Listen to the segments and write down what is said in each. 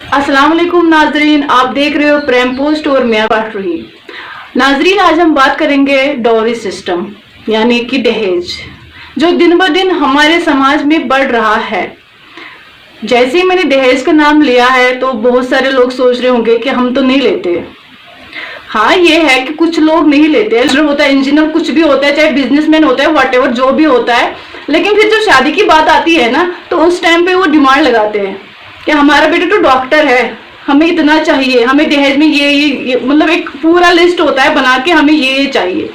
अस्सलाम वालेकुम नाजरीन, आप देख रहे हो प्रेम पोस्ट और मैं पढ़ रही। नाजरीन, आज हम बात करेंगे डॉरी सिस्टम यानी कि दहेज, जो दिन ब दिन हमारे समाज में बढ़ रहा है। जैसे ही मैंने दहेज का नाम लिया है तो बहुत सारे लोग सोच रहे होंगे कि हम तो नहीं लेते। हाँ, ये है कि कुछ लोग नहीं लेते, होता है इंजीनियर, कुछ भी होता है, चाहे बिजनेसमैन होता है, व्हाटएवर जो भी होता है। लेकिन फिर जब शादी की बात आती है ना, तो उस टाइम पे वो डिमांड लगाते हैं कि हमारा बेटा तो डॉक्टर है, हमें इतना चाहिए, हमें दहेज में ये मतलब एक पूरा लिस्ट होता है बना के, हमें ये चाहिए।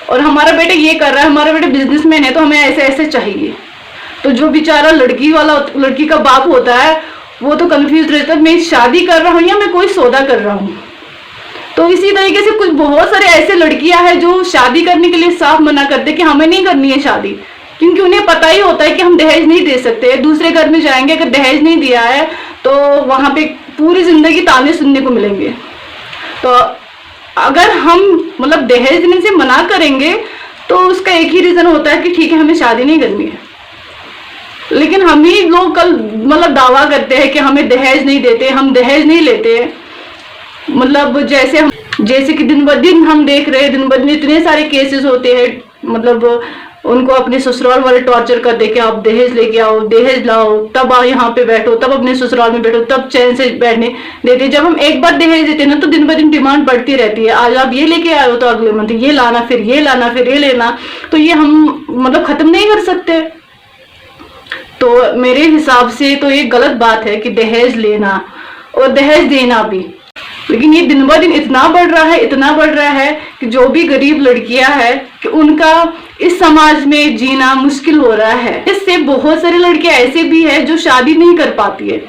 और हमारा बेटा ये कर रहा है, हमारा बेटा बिजनेसमैन है, तो हमें ऐसे ऐसे चाहिए। तो जो बेचारा लड़की का बाप होता है, वो तो कंफ्यूज रहता है, मैं शादी कर रहा हूँ या मैं कोई सौदा कर रहा हूँ। तो इसी तरीके से कुछ बहुत सारे ऐसे लड़कियां हैं जो शादी करने के लिए साफ मना करते कि हमें नहीं करनी है शादी, क्योंकि उन्हें पता ही होता है कि हम दहेज नहीं दे सकते। दूसरे घर में जाएंगे, अगर दहेज नहीं दिया है तो वहां पे पूरी जिंदगी ताने सुनने को मिलेंगे। तो अगर हम मतलब दहेज देने से मना करेंगे तो उसका एक ही रीजन होता है कि ठीक है, हमें शादी नहीं करनी है। लेकिन हम ही लोग कल मतलब दावा करते हैं कि हमें दहेज नहीं देते, हम दहेज नहीं लेते। मतलब जैसे कि दिन ब दिन हम देख रहे हैं, दिन ब दिन इतने सारे केसेस होते हैं, मतलब उनको अपने ससुराल वाले टॉर्चर कर दे कि आप दहेज लेके आओ, दहेज लाओ, तब आओ यहाँ पे बैठो, तब अपने ससुराल में बैठो, तब चैन से बैठने देते। जब हम एक बार दहेज देते ना, तो दिन ब दिन डिमांड बढ़ती रहती है। आज आप ये लेके आए हो तो अगले मंथ ये लाना, फिर ये लाना, फिर ये लेना। तो ये हम मतलब खत्म नहीं कर सकते। तो मेरे हिसाब से तो ये गलत बात है कि दहेज लेना और दहेज देना भी। लेकिन ये दिन ब दिन इतना बढ़ रहा है कि जो भी गरीब लड़कियां हैं कि उनका इस समाज में जीना मुश्किल हो रहा है। इससे बहुत सारी लड़कियां ऐसे भी है जो शादी नहीं कर पाती है,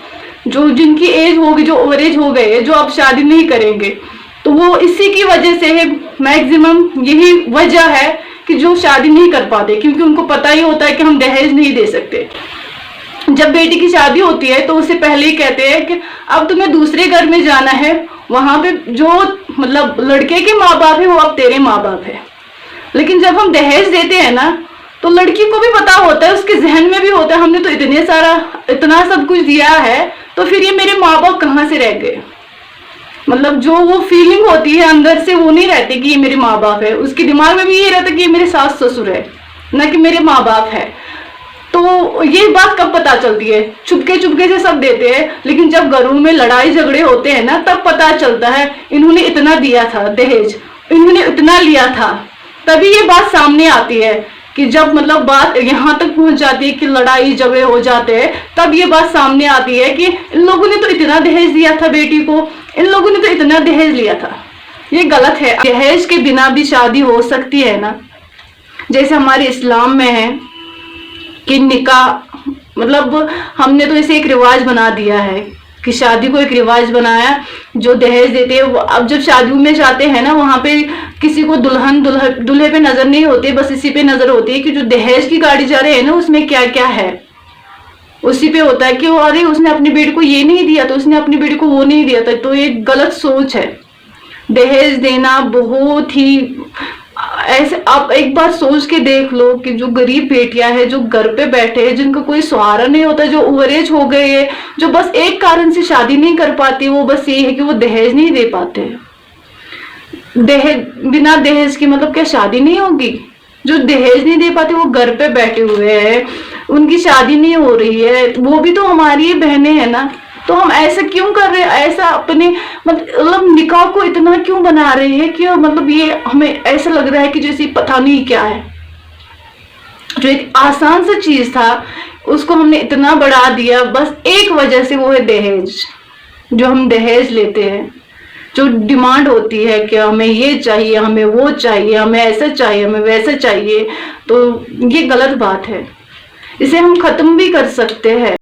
जो जिनकी एज होगी, जो ओवर एज हो गए, जो अब शादी नहीं करेंगे। तो वो इसी की वजह से है, मैक्सिमम यही वजह है कि जो शादी नहीं कर पाते, क्योंकि उनको पता ही होता है कि हम दहेज नहीं दे सकते। जब बेटी की शादी होती है तो उससे पहले ही कहते हैं कि अब तुम्हें दूसरे घर में जाना है, वहां पे जो मतलब लड़के के माँ बाप है वो अब तेरे माँ बाप है। लेकिन जब हम दहेज देते हैं ना, तो लड़की को भी पता होता है, उसके जहन में भी होता है, हमने तो इतना सब कुछ दिया है, तो फिर ये मेरे माँ बाप कहाँ से रह गए। मतलब जो वो फीलिंग होती है अंदर से, वो नहीं रहती कि ये मेरे माँ बाप है। उसके दिमाग में भी ये रहता है कि ये मेरे सास ससुर है, न कि मेरे माँ बाप है। तो ये बात कब पता चलती है? चुपके से सब देते हैं, लेकिन जब घरों में लड़ाई झगड़े होते हैं ना, तब पता चलता है इन्होंने इतना दिया था दहेज, इन्होंने इतना लिया था। तभी ये बात सामने आती है कि जब मतलब बात यहाँ तक पहुंच जाती है कि लड़ाई झगड़े हो जाते हैं, तब ये बात सामने आती है कि इन लोगों ने तो इतना दहेज दिया था बेटी को, इन लोगों ने तो इतना दहेज लिया था। ये गलत है। दहेज के बिना भी शादी हो सकती है ना, जैसे हमारे इस्लाम में है कि निकाह, मतलब हमने तो इसे एक रिवाज बना दिया है कि शादी को एक रिवाज बनाया। जो दहेज देते हैं वो अब जब शादियों में जाते हैं ना, वहां पे किसी को दूल्हे पे नजर नहीं होती, बस इसी पे नजर होती है कि जो दहेज की गाड़ी जा रहे हैं ना, उसमें क्या क्या है। उसी पे होता है कि अरे उसने अपनी बेटी को ये नहीं दिया, तो उसने अपनी बेटी को वो नहीं दिया था। तो ये गलत सोच है। दहेज देना बहुत ही ऐसे, आप एक बार सोच के देख लो कि जो गरीब बेटियां हैं, जो घर पे बैठे हैं, जिनका कोई सहारा नहीं होता, जो ओवरेज हो गए हैं, जो बस एक कारण से शादी नहीं कर पाती, वो बस ये है कि वो दहेज नहीं दे पाते। बिना दहेज की मतलब क्या शादी नहीं होगी? जो दहेज नहीं दे पाते वो घर पे बैठे हुए हैं, उनकी शादी नहीं हो रही है, वो भी तो हमारी बहनें हैं ना। तो हम ऐसा क्यों कर रहे हैं? ऐसा अपने मतलब निकाह को इतना क्यों बना रहे हैं कि मतलब ये हमें ऐसा लग रहा है कि जैसे पता नहीं क्या है। जो एक आसान सा चीज था उसको हमने इतना बढ़ा दिया, बस एक वजह से, वो है दहेज। जो हम दहेज लेते हैं, जो डिमांड होती है कि हमें ये चाहिए, हमें वो चाहिए, हमें ऐसा चाहिए, हमें वैसा चाहिए, तो ये गलत बात है। इसे हम खत्म भी कर सकते हैं।